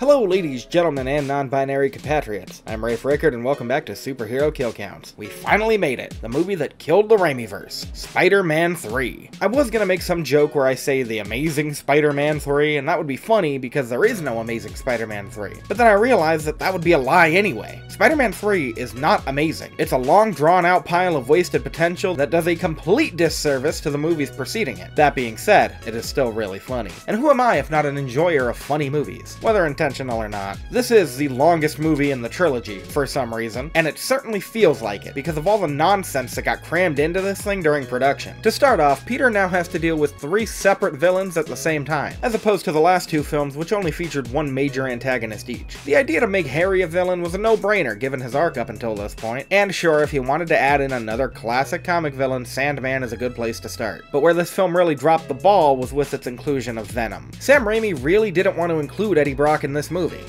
Hello ladies, gentlemen, and non-binary compatriots. I'm Rafe Rickard and welcome back to Superhero Kill Counts. We finally made it, the movie that killed the Raimiverse, Spider-Man 3. I was gonna make some joke where I say the Amazing Spider-Man 3, and that would be funny because there is no Amazing Spider-Man 3. But then I realized that that would be a lie anyway. Spider-Man 3 is not amazing. It's a long drawn-out pile of wasted potential that does a complete disservice to the movies preceding it. That being said, it is still really funny. And who am I if not an enjoyer of funny movies, whether intentional or not? This is the longest movie in the trilogy, for some reason, and it certainly feels like it, because of all the nonsense that got crammed into this thing during production. To start off, Peter now has to deal with 3 separate villains at the same time, as opposed to the last 2 films which only featured one major antagonist each. The idea to make Harry a villain was a no-brainer given his arc up until this point, and sure, if you wanted to add in another classic comic villain, Sandman is a good place to start. But where this film really dropped the ball was with its inclusion of Venom. Sam Raimi really didn't want to include Eddie Brock in this movie.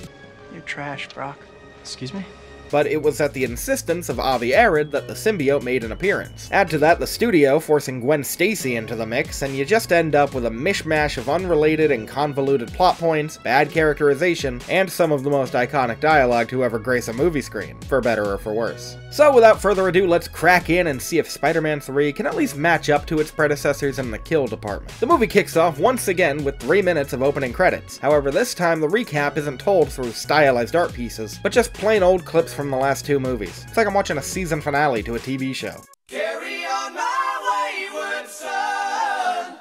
You're trash, Brock. Excuse me? But it was at the insistence of Avi Arad that the symbiote made an appearance. Add to that the studio forcing Gwen Stacy into the mix, and you just end up with a mishmash of unrelated and convoluted plot points, bad characterization, and some of the most iconic dialogue to ever grace a movie screen, for better or for worse. So without further ado, let's crack in and see if Spider-Man 3 can at least match up to its predecessors in the kill department. The movie kicks off once again with 3 minutes of opening credits. However, this time the recap isn't told through stylized art pieces, but just plain old clips from the last 2 movies. It's like I'm watching a season finale to a TV show. Carry on my wayward son.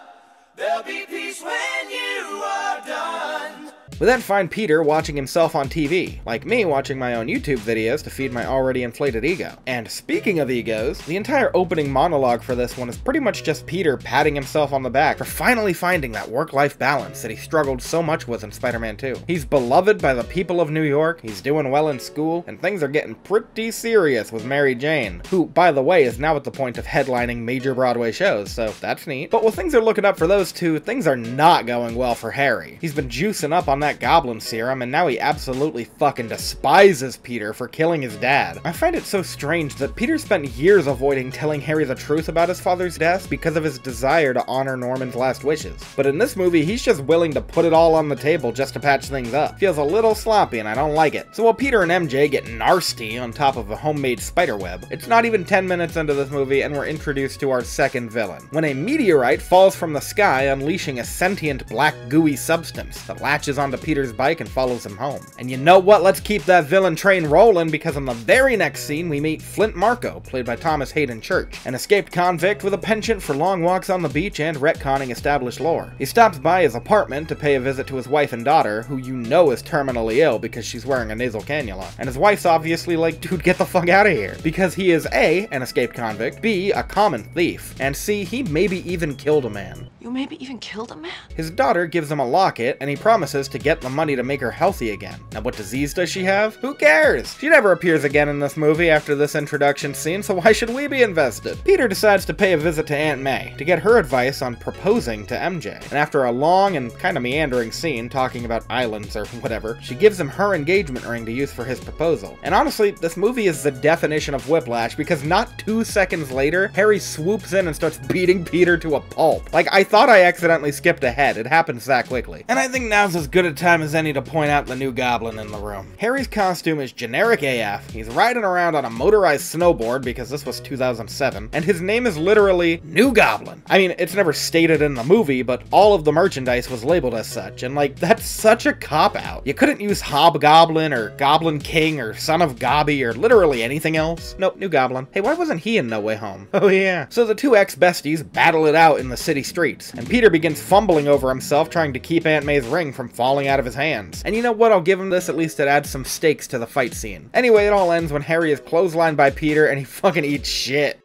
There'll be peace when you are done. We then find Peter watching himself on TV, like me watching my own YouTube videos to feed my already inflated ego. And speaking of egos, the entire opening monologue for this one is pretty much just Peter patting himself on the back for finally finding that work-life balance that he struggled so much with in Spider-Man 2. He's beloved by the people of New York, he's doing well in school, and things are getting pretty serious with Mary Jane, who, by the way, is now at the point of headlining major Broadway shows, so that's neat. But while things are looking up for those two, things are not going well for Harry. He's been juicing up on that goblin serum, and now he absolutely fucking despises Peter for killing his dad. I find it so strange that Peter spent years avoiding telling Harry the truth about his father's death because of his desire to honor Norman's last wishes. But in this movie, he's just willing to put it all on the table just to patch things up. Feels a little sloppy and I don't like it. So while Peter and MJ get nasty on top of a homemade spiderweb, it's not even 10 minutes into this movie and we're introduced to our second villain, when a meteorite falls from the sky, unleashing a sentient black gooey substance that latches onto Peter's bike and follows him home. And you know what? Let's keep that villain train rolling, because in the very next scene we meet Flint Marko, played by Thomas Hayden Church, an escaped convict with a penchant for long walks on the beach and retconning established lore. He stops by his apartment to pay a visit to his wife and daughter, who you know is terminally ill because she's wearing a nasal cannula. And his wife's obviously like, dude, get the fuck out of here. Because he is A, an escaped convict, B, a common thief, and C, he maybe even killed a man. You maybe even killed a man? His daughter gives him a locket, and he promises to get the money to make her healthy again. Now what disease does she have? Who cares? She never appears again in this movie after this introduction scene, so why should we be invested? Peter decides to pay a visit to Aunt May to get her advice on proposing to MJ. And after a long and kind of meandering scene talking about islands or whatever, she gives him her engagement ring to use for his proposal. And honestly, this movie is the definition of whiplash, because not 2 seconds later, Harry swoops in and starts beating Peter to a pulp. Like, I thought I accidentally skipped ahead. It happens that quickly. And I think now's as good a time as any to point out the new goblin in the room. Harry's costume is generic AF, he's riding around on a motorized snowboard because this was 2007, and his name is literally New Goblin. I mean, it's never stated in the movie, but all of the merchandise was labeled as such, and like, that's such a cop-out. You couldn't use Hobgoblin or Goblin King or Son of Gobby or literally anything else. Nope, New Goblin. Hey, why wasn't he in No Way Home? Oh yeah. So the 2 ex-besties battle it out in the city streets, and Peter begins fumbling over himself trying to keep Aunt May's ring from falling out of his hands. And you know what? I'll give him this, at least it adds some stakes to the fight scene. Anyway, it all ends when Harry is clotheslined by Peter and he fucking eats shit.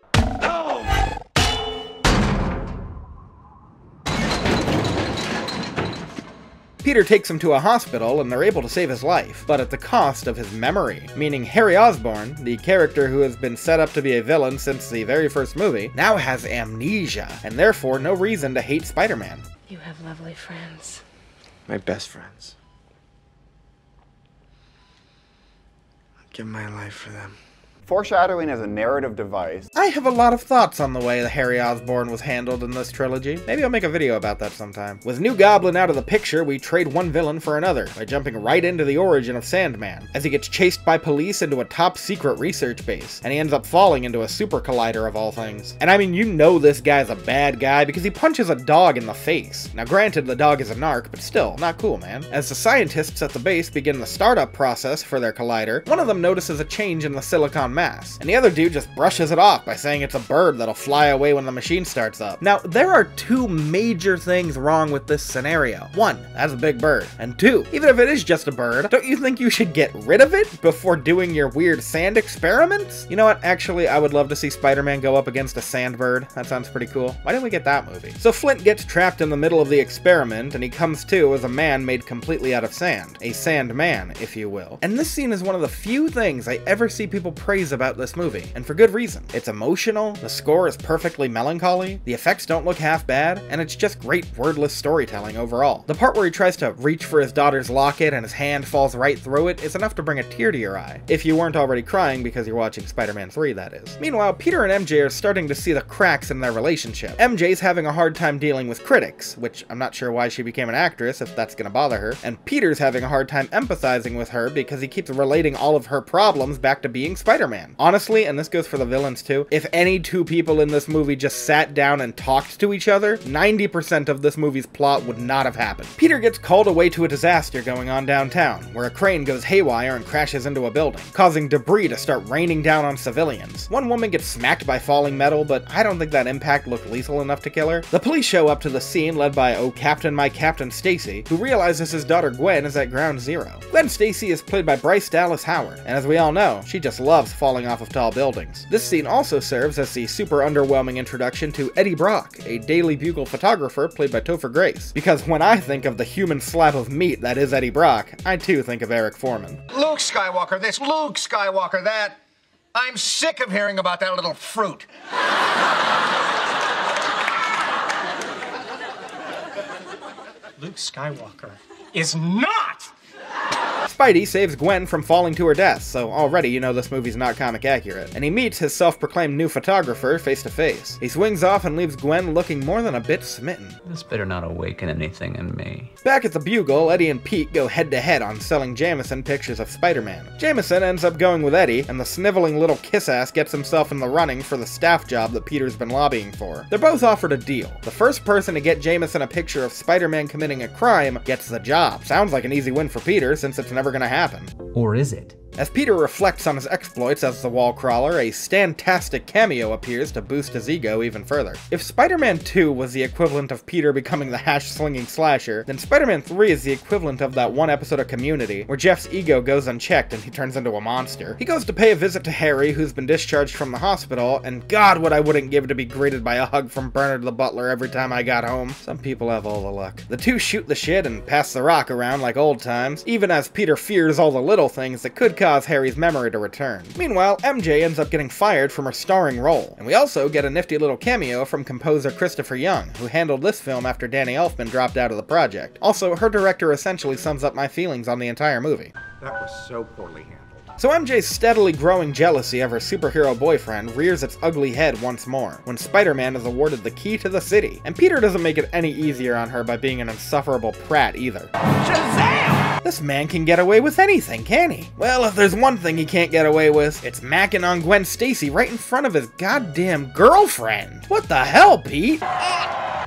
Peter takes him to a hospital and they're able to save his life, but at the cost of his memory, meaning Harry Osborn, the character who has been set up to be a villain since the very first movie, now has amnesia, and therefore no reason to hate Spider-Man. You have lovely friends. My best friends. I'd give my life for them. Foreshadowing as a narrative device. I I have a lot of thoughts on the way the Harry Osborn was handled in this trilogy. Maybe I'll make a video about that sometime. With New Goblin out of the picture, we trade one villain for another by jumping right into the origin of Sandman, as he gets chased by police into a top-secret research base, and he ends up falling into a super collider of all things. And I mean, you know this guy's a bad guy because he punches a dog in the face. Now granted, the dog is a narc, but still, not cool, man. As the scientists at the base begin the startup process for their collider, one of them notices a change in the silicon mass, and the other dude just brushes it off by saying it's a bird that'll fly away when the machine starts up. Now, there are two major things wrong with this scenario. One, that's a big bird. And two, even if it is just a bird, don't you think you should get rid of it before doing your weird sand experiments? You know what, actually, I would love to see Spider-Man go up against a sand bird. That sounds pretty cool. Why didn't we get that movie? So Flint gets trapped in the middle of the experiment, and he comes to as a man made completely out of sand. A sand man, if you will. And this scene is one of the few things I ever see people praise about this movie, and for good reason. It's emotional, the score is perfectly melancholy, the effects don't look half bad, and it's just great wordless storytelling overall. The part where he tries to reach for his daughter's locket and his hand falls right through it is enough to bring a tear to your eye. If you weren't already crying because you're watching Spider-Man 3, that is. Meanwhile, Peter and MJ are starting to see the cracks in their relationship. MJ's having a hard time dealing with critics, which I'm not sure why she became an actress if that's gonna bother her, and Peter's having a hard time empathizing with her because he keeps relating all of her problems back to being Spider-Man. Honestly, and this goes for the villains too, if any two people in this movie just sat down and talked to each other, 90% of this movie's plot would not have happened. Peter gets called away to a disaster going on downtown, where a crane goes haywire and crashes into a building, causing debris to start raining down on civilians. One woman gets smacked by falling metal, but I don't think that impact looked lethal enough to kill her. The police show up to the scene led by Oh Captain My Captain Stacy, who realizes his daughter Gwen is at ground zero. Gwen Stacy is played by Bryce Dallas Howard, and as we all know, she just loves falling off of tall buildings. This scene also serves as the super underwhelming introduction to Eddie Brock, a Daily Bugle photographer played by Topher Grace, because when I think of the human slab of meat that is Eddie Brock, I too think of Eric Foreman. Luke Skywalker this, Luke Skywalker that. I'm sick of hearing about that little fruit. Luke Skywalker is not! Spidey saves Gwen from falling to her death, so already you know this movie's not comic accurate, and he meets his self-proclaimed new photographer face to face. He swings off and leaves Gwen looking more than a bit smitten. This better not awaken anything in me. Back at the Bugle, Eddie and Pete go head-to-head on selling Jameson pictures of Spider-Man. Jameson ends up going with Eddie, and the sniveling little kiss-ass gets himself in the running for the staff job that Peter's been lobbying for. They're both offered a deal. The first person to get Jameson a picture of Spider-Man committing a crime gets the job. Sounds like an easy win for Peter, since it's never gonna happen. Or is it? As Peter reflects on his exploits as the wall crawler, a stand-tastic cameo appears to boost his ego even further. If Spider-Man 2 was the equivalent of Peter becoming the hash-slinging slasher, then Spider-Man 3 is the equivalent of that one episode of Community, where Jeff's ego goes unchecked and he turns into a monster. He goes to pay a visit to Harry, who's been discharged from the hospital, and God, what I wouldn't give to be greeted by a hug from Bernard the butler every time I got home. Some people have all the luck. The two shoot the shit and pass the rock around like old times, even as Peter fears all the little things that could cause Harry's memory to return. Meanwhile, MJ ends up getting fired from her starring role, and we also get a nifty little cameo from composer Christopher Young, who handled this film after Danny Elfman dropped out of the project. Also, her director essentially sums up my feelings on the entire movie. That was so poorly handled. So MJ's steadily growing jealousy of her superhero boyfriend rears its ugly head once more, when Spider-Man is awarded the key to the city, and Peter doesn't make it any easier on her by being an insufferable prat either. Shazam! This man can get away with anything, can he? Well, if there's one thing he can't get away with, it's macking on Gwen Stacy right in front of his goddamn girlfriend. What the hell, Pete?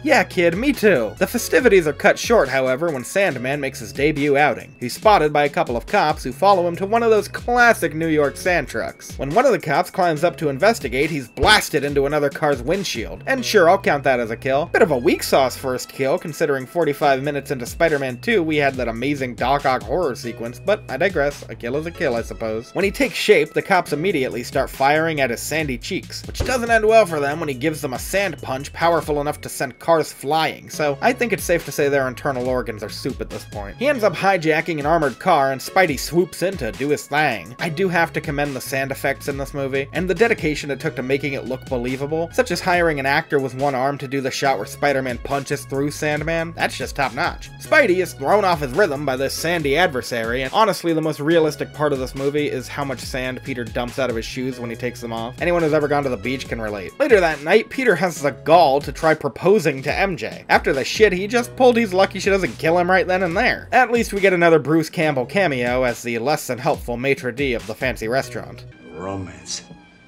Yeah, kid, me too. The festivities are cut short, however, when Sandman makes his debut outing. He's spotted by a couple of cops who follow him to one of those classic New York sand trucks. When one of the cops climbs up to investigate, he's blasted into another car's windshield. And sure, I'll count that as a kill. Bit of a weak sauce first kill, considering 45 minutes into Spider-Man 2 we had that amazing Doc Ock horror sequence, but I digress. A kill is a kill, I suppose. When he takes shape, the cops immediately start firing at his sandy cheeks, which doesn't end well for them when he gives them a sand punch powerful enough to send cars cars flying, so I think it's safe to say their internal organs are soup at this point. He ends up hijacking an armored car, and Spidey swoops in to do his thing. I do have to commend the sound effects in this movie, and the dedication it took to making it look believable, such as hiring an actor with one arm to do the shot where Spider-Man punches through Sandman. That's just top notch. Spidey is thrown off his rhythm by this sandy adversary, and honestly the most realistic part of this movie is how much sand Peter dumps out of his shoes when he takes them off. Anyone who's ever gone to the beach can relate. Later that night, Peter has the gall to try proposing to MJ. After the shit he just pulled, he's lucky she doesn't kill him right then and there. At least we get another Bruce Campbell cameo as the less than helpful maitre d' of the fancy restaurant. Romance.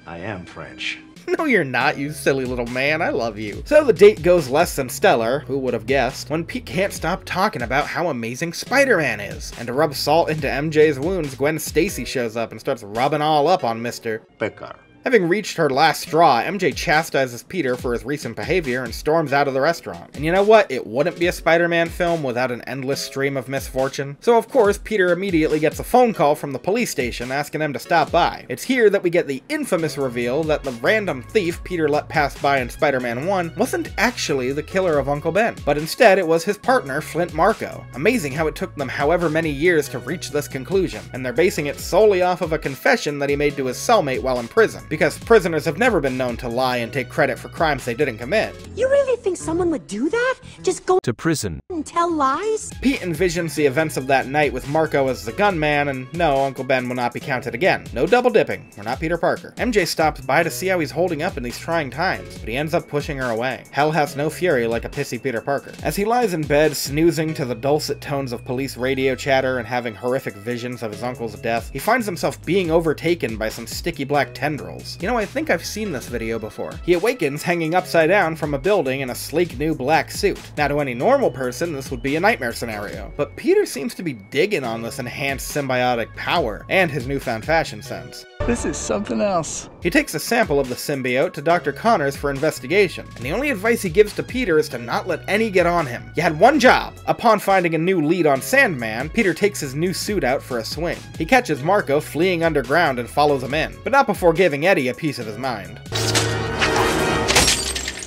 I am French. No, you're not, you silly little man. I love you. So the date goes less than stellar, who would have guessed, when Pete can't stop talking about how amazing Spider-Man is. And to rub salt into MJ's wounds, Gwen Stacy shows up and starts rubbing all up on Mr. Picard. Having reached her last straw, MJ chastises Peter for his recent behavior and storms out of the restaurant. And you know what? It wouldn't be a Spider-Man film without an endless stream of misfortune. So of course, Peter immediately gets a phone call from the police station asking him to stop by. It's here that we get the infamous reveal that the random thief Peter let pass by in Spider-Man 1 wasn't actually the killer of Uncle Ben, but instead it was his partner, Flint Marko. Amazing how it took them however many years to reach this conclusion, and they're basing it solely off of a confession that he made to his cellmate while in prison. Because prisoners have never been known to lie and take credit for crimes they didn't commit. You really think someone would do that? Just go to prison and tell lies? Pete envisions the events of that night with Marko as the gunman, and no, Uncle Ben will not be counted again. No double dipping. We're not Peter Parker. MJ stops by to see how he's holding up in these trying times, but he ends up pushing her away. Hell has no fury like a pissy Peter Parker. As he lies in bed, snoozing to the dulcet tones of police radio chatter and having horrific visions of his uncle's death, he finds himself being overtaken by some sticky black tendrils. You know, I think I've seen this video before. He awakens hanging upside down from a building in a sleek new black suit. Now to any normal person, this would be a nightmare scenario, but Peter seems to be digging on this enhanced symbiotic power and his newfound fashion sense. This is something else. He takes a sample of the symbiote to Dr. Connors for investigation, and the only advice he gives to Peter is to not let any get on him. You had one job. Upon finding a new lead on Sandman, Peter takes his new suit out for a swing. He catches Marko fleeing underground and follows him in, but not before giving Eddie a piece of his mind.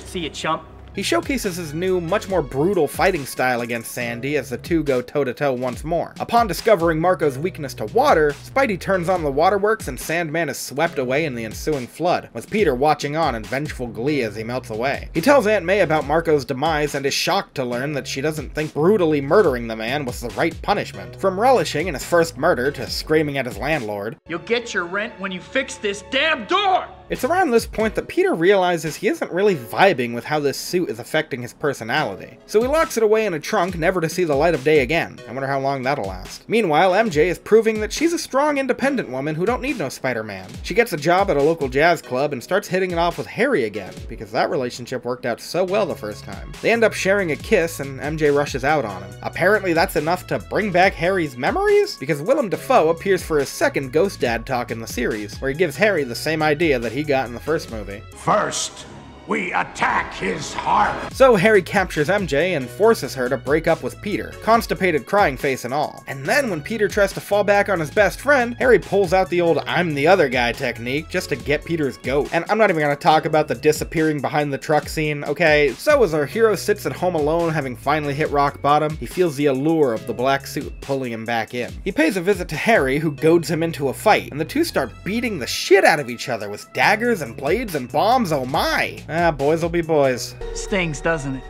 See you, chump. He showcases his new, much more brutal fighting style against Sandy as the two go toe-to-toe once more. Upon discovering Marko's weakness to water, Spidey turns on the waterworks and Sandman is swept away in the ensuing flood, with Peter watching on in vengeful glee as he melts away. He tells Aunt May about Marko's demise and is shocked to learn that she doesn't think brutally murdering the man was the right punishment. From relishing in his first murder to screaming at his landlord, You'll get your rent when you fix this damn door! It's around this point that Peter realizes he isn't really vibing with how this suit is affecting his personality. So he locks it away in a trunk, never to see the light of day again. I wonder how long that'll last. Meanwhile, MJ is proving that she's a strong, independent woman who don't need no Spider-Man. She gets a job at a local jazz club and starts hitting it off with Harry again, because that relationship worked out so well the first time. They end up sharing a kiss and MJ rushes out on him. Apparently that's enough to bring back Harry's memories? Because Willem Dafoe appears for his second Ghost Dad talk in the series, where he gives Harry the same idea that he got in the first movie. First, we attack his heart. So Harry captures MJ and forces her to break up with Peter, constipated crying face and all. And then when Peter tries to fall back on his best friend, Harry pulls out the old I'm the other guy technique just to get Peter's goat. And I'm not even gonna talk about the disappearing behind the truck scene, okay? So as our hero sits at home alone having finally hit rock bottom, he feels the allure of the black suit pulling him back in. He pays a visit to Harry, who goads him into a fight, and the two start beating the shit out of each other with daggers and blades and bombs, oh my! Ah, boys will be boys. Stings, doesn't it?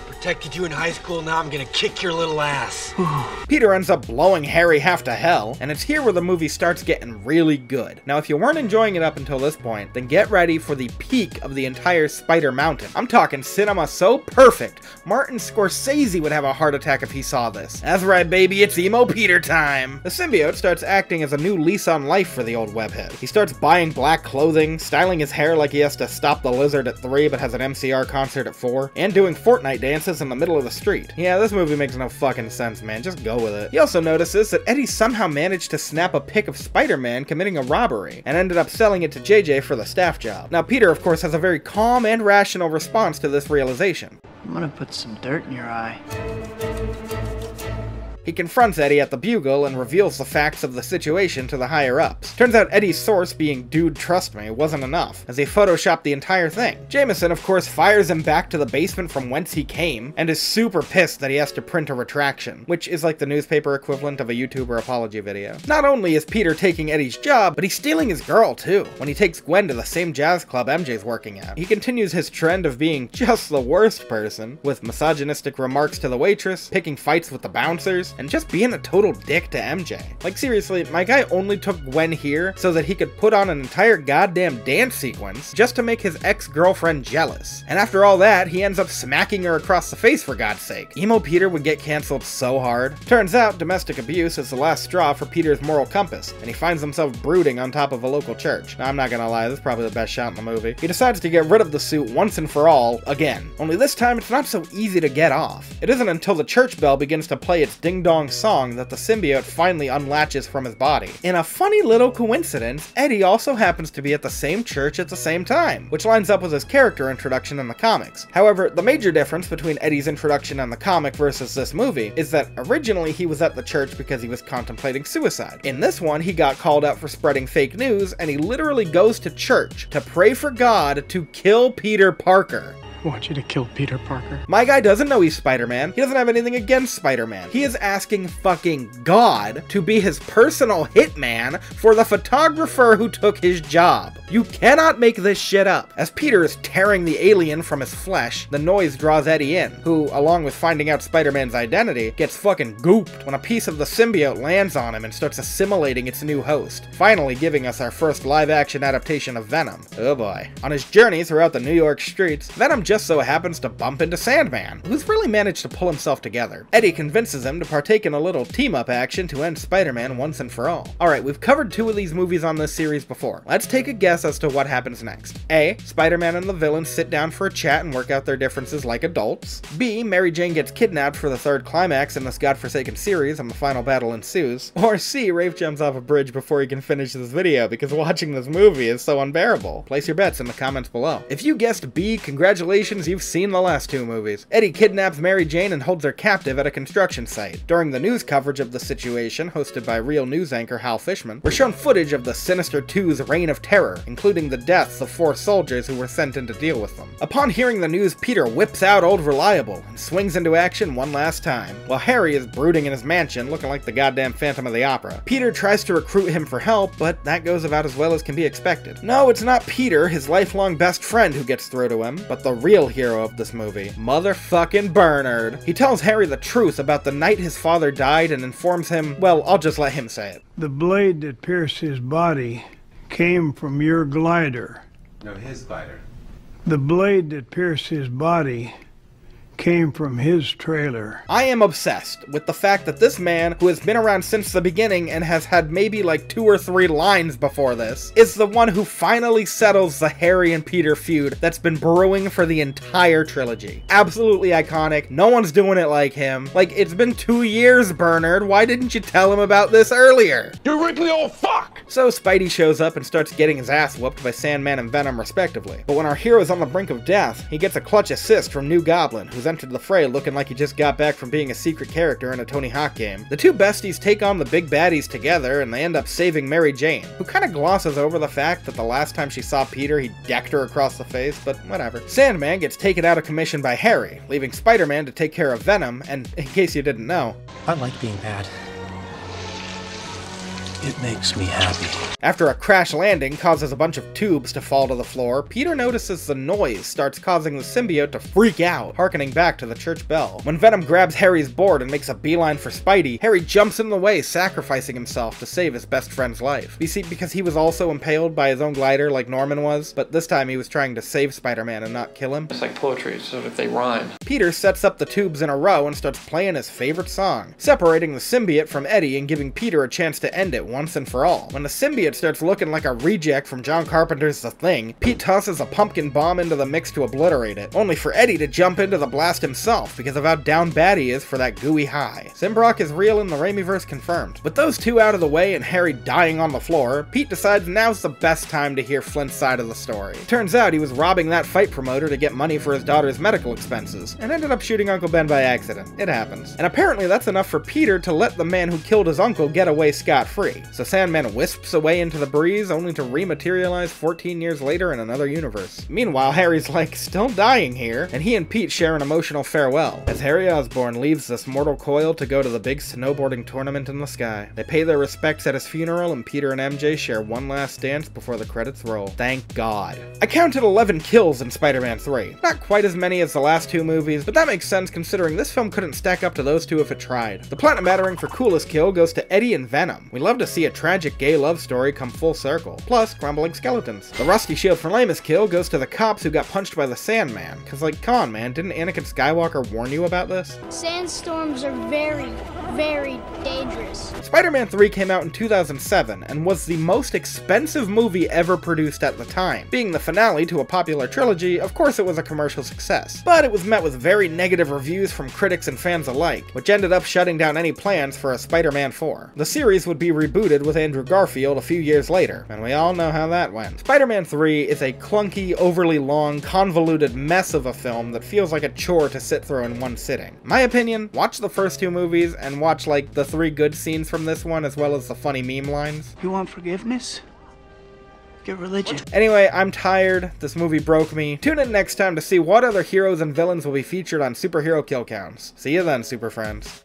Protected you in high school, now I'm gonna kick your little ass. Peter ends up blowing Harry half to hell, and it's here where the movie starts getting really good. Now if you weren't enjoying it up until this point, then get ready for the peak of the entire Spider Mountain. I'm talking cinema so perfect, Martin Scorsese would have a heart attack if he saw this. That's right baby, it's emo Peter time! The symbiote starts acting as a new lease on life for the old webhead. He starts buying black clothing, styling his hair like he has to stop the lizard at 3 but has an MCR concert at 4, and doing Fortnite dances in the middle of the street. Yeah, this movie makes no fucking sense, man. Just go with it. He also notices that Eddie somehow managed to snap a pic of Spider-Man committing a robbery and ended up selling it to JJ for the staff job. Now, Peter, of course, has a very calm and rational response to this realization. I'm gonna put some dirt in your eye. He confronts Eddie at the Bugle and reveals the facts of the situation to the higher-ups. Turns out Eddie's source being "Dude, trust me" wasn't enough, as he photoshopped the entire thing. Jameson, of course, fires him back to the basement from whence he came, and is super pissed that he has to print a retraction, which is like the newspaper equivalent of a YouTuber apology video. Not only is Peter taking Eddie's job, but he's stealing his girl too, when he takes Gwen to the same jazz club MJ's working at. He continues his trend of being just the worst person, with misogynistic remarks to the waitress, picking fights with the bouncers, and just being a total dick to MJ. Like seriously, my guy only took Gwen here so that he could put on an entire goddamn dance sequence just to make his ex-girlfriend jealous. And after all that, he ends up smacking her across the face for God's sake. Emo Peter would get cancelled so hard. Turns out domestic abuse is the last straw for Peter's moral compass, and he finds himself brooding on top of a local church. Now, I'm not gonna lie, this is probably the best shot in the movie. He decides to get rid of the suit once and for all, again. Only this time, it's not so easy to get off. It isn't until the church bell begins to play its ding-dong song that the symbiote finally unlatches from his body. In a funny little coincidence, Eddie also happens to be at the same church at the same time, which lines up with his character introduction in the comics. However, the major difference between Eddie's introduction in the comic versus this movie is that originally he was at the church because he was contemplating suicide. In this one, he got called out for spreading fake news, and he literally goes to church to pray for God to kill Peter Parker. I want you to kill Peter Parker. My guy doesn't know he's Spider-Man. He doesn't have anything against Spider-Man. He is asking fucking God to be his personal hitman for the photographer who took his job. You cannot make this shit up. As Peter is tearing the alien from his flesh, the noise draws Eddie in, who, along with finding out Spider-Man's identity, gets fucking gooped when a piece of the symbiote lands on him and starts assimilating its new host, finally giving us our first live-action adaptation of Venom. Oh boy. On his journey throughout the New York streets, Venom just so happens to bump into Sandman, who's really managed to pull himself together. Eddie convinces him to partake in a little team-up action to end Spider-Man once and for all. Alright, we've covered 2 of these movies on this series before. Let's take a guess as to what happens next. A. Spider-Man and the villain sit down for a chat and work out their differences like adults. B. Mary Jane gets kidnapped for the 3rd climax in this godforsaken series and the final battle ensues. Or C. Rafe jumps off a bridge before he can finish this video because watching this movie is so unbearable. Place your bets in the comments below. If you guessed B, congratulations, you've seen the last 2 movies. Eddie kidnaps Mary Jane and holds her captive at a construction site. During the news coverage of the situation, hosted by real news anchor Hal Fishman, we're shown footage of the Sinister 2's reign of terror, including the deaths of 4 soldiers who were sent in to deal with them. Upon hearing the news, Peter whips out Old Reliable and swings into action one last time, while Harry is brooding in his mansion looking like the goddamn Phantom of the Opera. Peter tries to recruit him for help, but that goes about as well as can be expected. No, it's not Peter, his lifelong best friend, who gets through to him, but the real hero of this movie, motherfucking Bernard. He tells Harry the truth about the night his father died and informs him, well, I'll just let him say it. The blade that pierced his body came from your glider. No, his glider. The blade that pierced his body came from his trailer. I am obsessed with the fact that this man, who has been around since the beginning and has had maybe like 2 or 3 lines before this, is the one who finally settles the Harry and Peter feud that's been brewing for the entire trilogy. Absolutely iconic. No one's doing it like him. Like, it's been 2 years, Bernard. Why didn't you tell him about this earlier? You wrinkly old fuck! So Spidey shows up and starts getting his ass whooped by Sandman and Venom respectively. But when our hero is on the brink of death, he gets a clutch assist from New Goblin, who's entered the fray looking like he just got back from being a secret character in a Tony Hawk game. The 2 besties take on the big baddies together, and they end up saving Mary Jane, who kind of glosses over the fact that the last time she saw Peter, he decked her across the face, but whatever. Sandman gets taken out of commission by Harry, leaving Spider-Man to take care of Venom, and in case you didn't know, I like being bad. It makes me happy. After a crash landing causes a bunch of tubes to fall to the floor, Peter notices the noise starts causing the symbiote to freak out, harkening back to the church bell. When Venom grabs Harry's board and makes a beeline for Spidey, Harry jumps in the way, sacrificing himself to save his best friend's life. You see, because he was also impaled by his own glider like Norman was, but this time he was trying to save Spider-Man and not kill him. It's like poetry, so if they rhyme. Peter sets up the tubes in a row and starts playing his favorite song, separating the symbiote from Eddie and giving Peter a chance to end it it once and for all. When the symbiote starts looking like a reject from John Carpenter's The Thing, Pete tosses a pumpkin bomb into the mix to obliterate it, only for Eddie to jump into the blast himself because of how down bad he is for that gooey high. Simbrock is real and the Raimiverse confirmed. With those two out of the way and Harry dying on the floor, Pete decides now's the best time to hear Flint's side of the story. Turns out he was robbing that fight promoter to get money for his daughter's medical expenses, and ended up shooting Uncle Ben by accident. It happens. And apparently that's enough for Peter to let the man who killed his uncle get away scot-free. So Sandman wisps away into the breeze, only to rematerialize 14 years later in another universe. Meanwhile, Harry's like, still dying here, and he and Pete share an emotional farewell, as Harry Osborn leaves this mortal coil to go to the big snowboarding tournament in the sky. They pay their respects at his funeral, and Peter and MJ share one last dance before the credits roll. Thank God. I counted 11 kills in Spider-Man 3. Not quite as many as the last two movies, but that makes sense considering this film couldn't stack up to those two if it tried. The Platinum Battering for coolest kill goes to Eddie and Venom. We love to see a tragic gay love story come full circle, plus crumbling skeletons. The Rusty Shield for lamest kill goes to the cops who got punched by the Sandman, cause like, come on man, didn't Anakin Skywalker warn you about this? Sandstorms are very, very dangerous. Spider-Man 3 came out in 2007 and was the most expensive movie ever produced at the time. Being the finale to a popular trilogy, of course it was a commercial success, but it was met with very negative reviews from critics and fans alike, which ended up shutting down any plans for a Spider-Man 4. The series would be rebooted with Andrew Garfield a few years later, and we all know how that went. Spider-Man 3 is a clunky, overly long, convoluted mess of a film that feels like a chore to sit through in one sitting. My opinion, watch the first two movies and watch like the 3 good scenes from this one as well as the funny meme lines. You want forgiveness? Get religion. Anyway, I'm tired. This movie broke me. Tune in next time to see what other heroes and villains will be featured on Superhero Kill Counts. See you then, Super Friends.